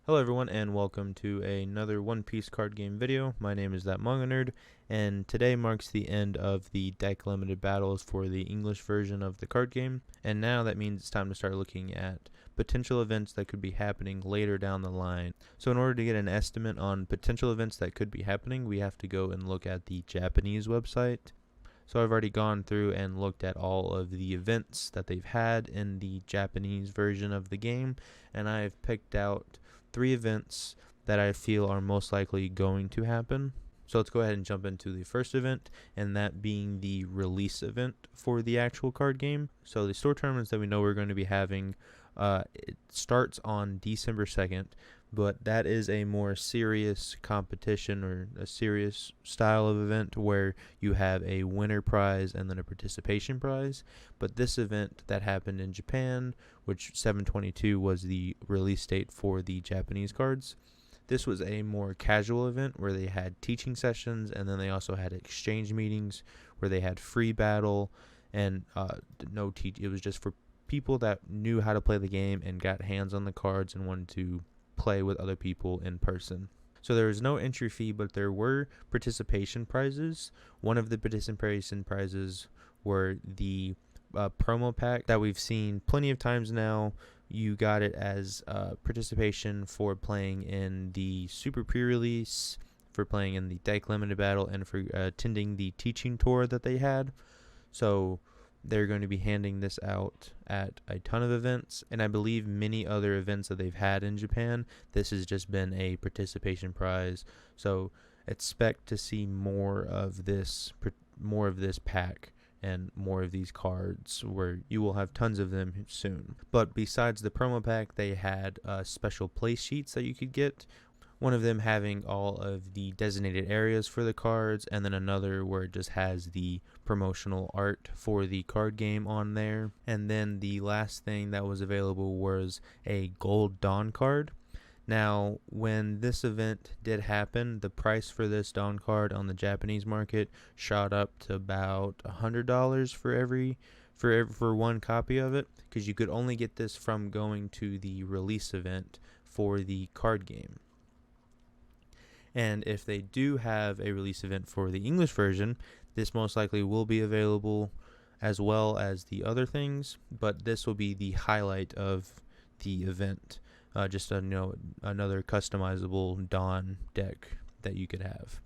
Hello everyone and welcome to another One Piece card game video. My name is That Manga Nerd, and today marks the end of the deck limited battles for the English version of the card game, and now that means it's time to start looking at potential events that could be happening later down the line. So in order to get an estimate on potential events that could be happening, we have to go and look at the Japanese website. So I've already gone through and looked at all of the events that they've had in the Japanese version of the game, and I've picked out 3 events that I feel are most likely going to happen. So let's go ahead and jump into the first event, and that being the release event for the actual card game. So the store tournaments that we know we're going to be having, it starts on December 2nd, but that is a more serious competition or a serious style of event where you have a winner prize and then a participation prize. But this event that happened in Japan, which 7/22 was the release date for the Japanese cards, this was a more casual event where they had teaching sessions, and then they also had exchange meetings where they had free battle and it was just for people that knew how to play the game and got hands on the cards and wanted to play with other people in person. So there was no entry fee, but there were participation prizes. One of the participation prizes were the promo pack that we've seen plenty of times now. You got it as participation for playing in the Super Pre-Release, for playing in the deck limited battle, and for attending the teaching tour that they had. So they're going to be handing this out at a ton of events, and I believe many other events that they've had in Japan, this has just been a participation prize. So expect to see more of this pack and more of these cards, where you will have tons of them soon. But besides the promo pack, they had special place sheets that you could get. One of them having all of the designated areas for the cards, and then another where it just has the promotional art for the card game on there. And then the last thing that was available was a Gold Dawn card. Now, when this event did happen, the price for this Dawn card on the Japanese market shot up to about $100 for one copy of it, because you could only get this from going to the release event for the card game. And if they do have a release event for the English version, this most likely will be available as well as the other things, but this will be the highlight of the event. Just another customizable Dawn deck that you could have.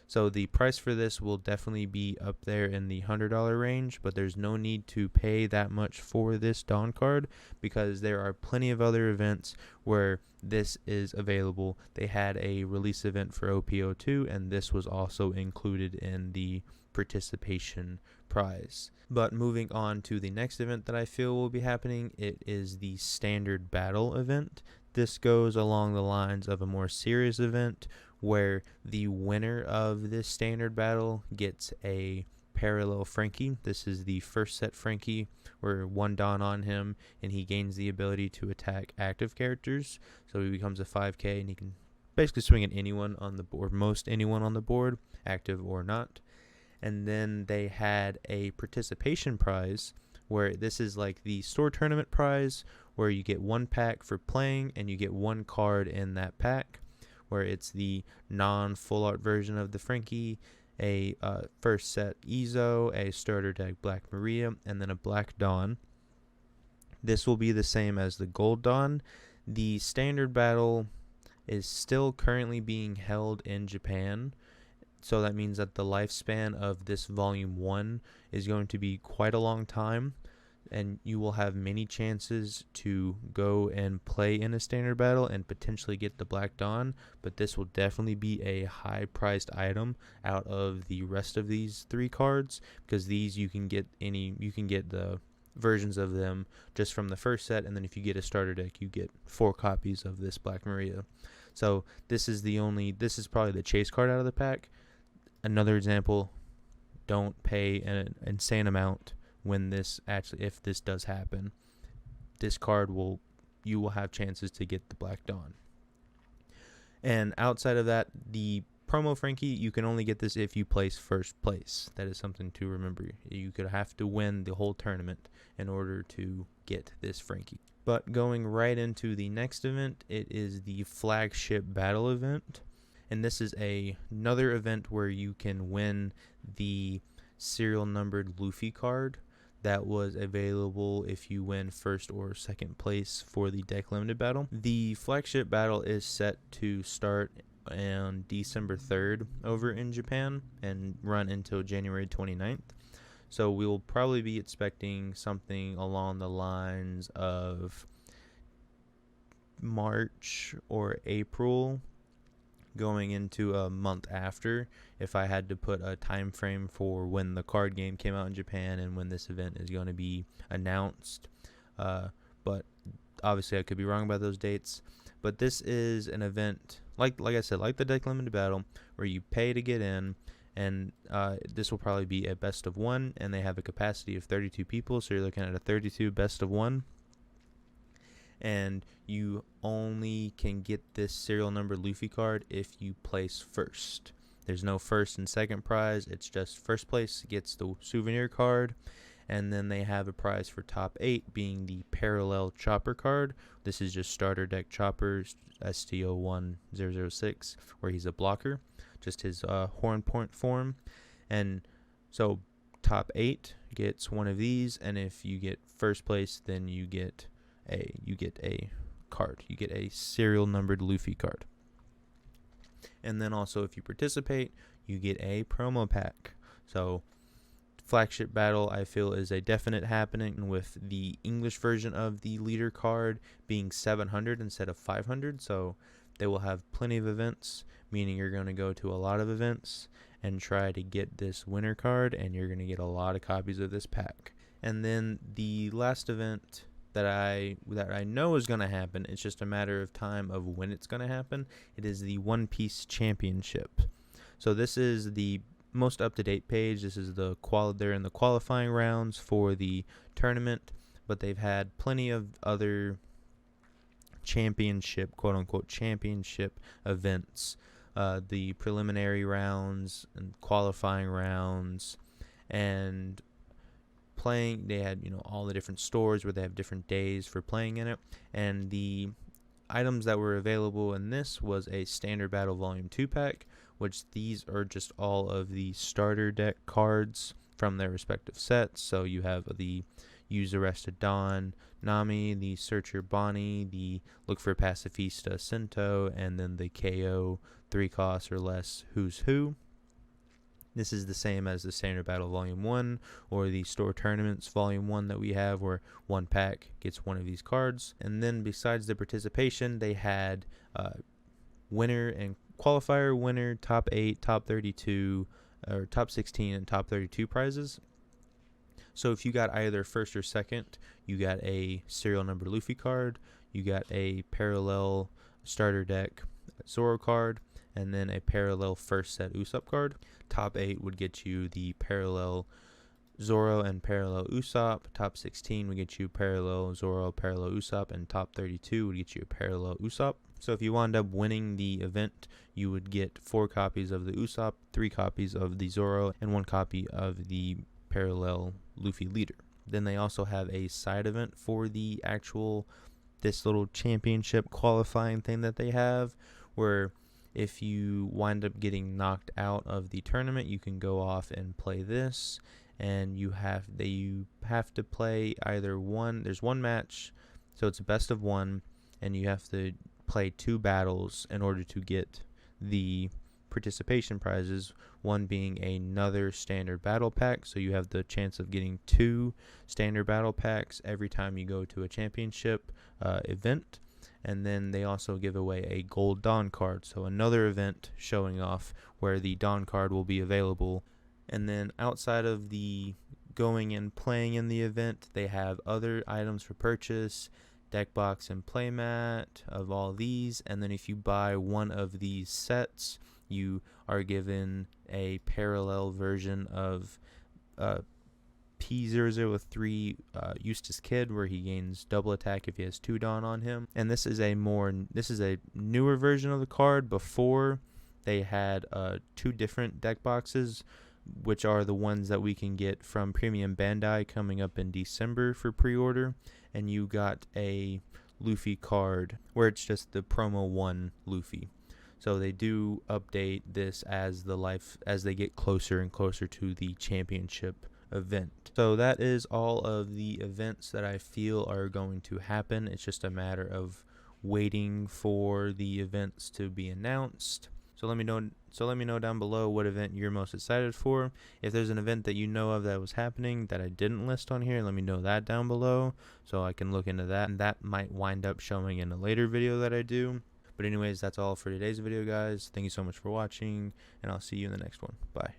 So the price for this will definitely be up there in the $100 range, but there's no need to pay that much for this Dawn card, because there are plenty of other events where this is available. They had a release event for OPO2, and this was also included in the participation prize. But moving on to the next event that I feel will be happening, it is the standard battle event. This goes along the lines of a more serious event where the winner of this standard battle gets a parallel Frankie. This is the first set Frankie, where 1 Dawn on him, and he gains the ability to attack active characters. So he becomes a 5k, and he can basically swing at anyone on the board, most anyone on the board, active or not. And then they had a participation prize, where this is like the store tournament prize, where you get 1 pack for playing, and you get 1 card in that pack, where it's the non-full art version of the Frankie, a first set Izo, a starter deck Black Maria, and then a Black Dawn. This will be the same as the Gold Dawn. The standard battle is still currently being held in Japan, so that means that the lifespan of this Volume 1 is going to be quite a long time, and you will have many chances to go and play in a standard battle and potentially get the Black Dawn, but this will definitely be a high-priced item out of the rest of these 3 cards, because these you can get the versions of them just from the first set, and then if you get a starter deck, you get 4 copies of this Black Maria. So this is probably the chase card out of the pack. Another example, don't pay an insane amount if this does happen. This card you will have chances to get the Black Dawn. And outside of that, the promo Frankie, you can only get this if you place first place. That is something to remember. You could have to win the whole tournament in order to get this Frankie. But going right into the next event, it is the flagship battle event. And this is another event where you can win the serial numbered Luffy card that was available if you win first or second place for the deck limited battle. The flagship battle is set to start on December 3rd over in Japan and run until January 29th. So we'll probably be expecting something along the lines of March or April going into a month after, if I had to put a time frame for when the card game came out in Japan and when this event is going to be announced. But obviously I could be wrong about those dates. But this is an event, like I said, like the deck limited battle, where you pay to get in, and this will probably be a best of one, and they have a capacity of 32 people, so you're looking at a 32 best of one. And you only can get this serial number Luffy card if you place first. There's no first and second prize. It's just first place gets the souvenir card. And then they have a prize for top 8 being the parallel chopper card. This is just starter deck chopper STO1006, where he's a blocker. Just his horn point form. And so top 8 gets one of these. And if you get first place, then you get a card. You get a serial numbered Luffy card. And then also if you participate, you get a promo pack. So flagship battle, I feel, is a definite happening, with the English version of the leader card being 700 instead of 500. So they will have plenty of events, meaning you're going to go to a lot of events and try to get this winner card, and you're going to get a lot of copies of this pack. And then the last event that I know is going to happen, it's just a matter of time of when it's going to happen. It is the One Piece Championship. So this is the most up-to-date page. This is they're in the qualifying rounds for the tournament, but they've had plenty of other championship, quote-unquote championship events, the preliminary rounds and qualifying rounds, and playing. They had all the different stores where they have different days for playing in it, and the items that were available in this was a standard battle volume 2 pack, which these are just all of the starter deck cards from their respective sets. So you have the Use Arrested Dawn Nami, the Searcher Bonnie, the Look for Pacifista Sento, and then the KO 3 cost or less Who's Who. This is the same as the Standard Battle Volume 1 or the Store Tournaments Volume 1 that we have, where one pack gets one of these cards. And then besides the participation, they had winner and qualifier winner, top 8, top 32, or top 16 and top 32 prizes. So if you got either first or second, you got a serial number Luffy card, you got a parallel starter deck Zoro card, and then a parallel first set Usopp card. Top 8 would get you the parallel Zoro and parallel Usopp. Top 16 would get you parallel Zoro, parallel Usopp, and top 32 would get you a parallel Usopp. So if you wound up winning the event, you would get 4 copies of the Usopp, 3 copies of the Zoro, and 1 copy of the parallel Luffy leader. Then they also have a side event for the this little championship qualifying thing that they have, where if you wind up getting knocked out of the tournament, you can go off and play this, and you have to play either one. There's one match, so it's a best of one, and you have to play 2 battles in order to get the participation prizes, one being another standard battle pack, so you have the chance of getting 2 standard battle packs every time you go to a championship event. And then they also give away a gold Dawn card, so another event showing off where the Dawn card will be available. And then outside of the going and playing in the event, they have other items for purchase, deck box and playmat of all these. And then if you buy one of these sets, you are given a parallel version of P003 Eustace Kid, where he gains double attack if he has 2 Dawn on him. And this is a newer version of the card. Before, they had 2 different deck boxes, which are the ones that we can get from Premium Bandai coming up in December for pre-order. and you got a Luffy card where it's just the promo 1 Luffy. So they do update this as they get closer and closer to the championship event. So that is all of the events that I feel are going to happen. It's just a matter of waiting for the events to be announced. So let me know down below what event you're most excited for. If there's an event that you know of that was happening that I didn't list on here, let me know that down below so I can look into that, and that might wind up showing in a later video that I do. But anyways, that's all for today's video, guys. Thank you so much for watching, and I'll see you in the next one. Bye.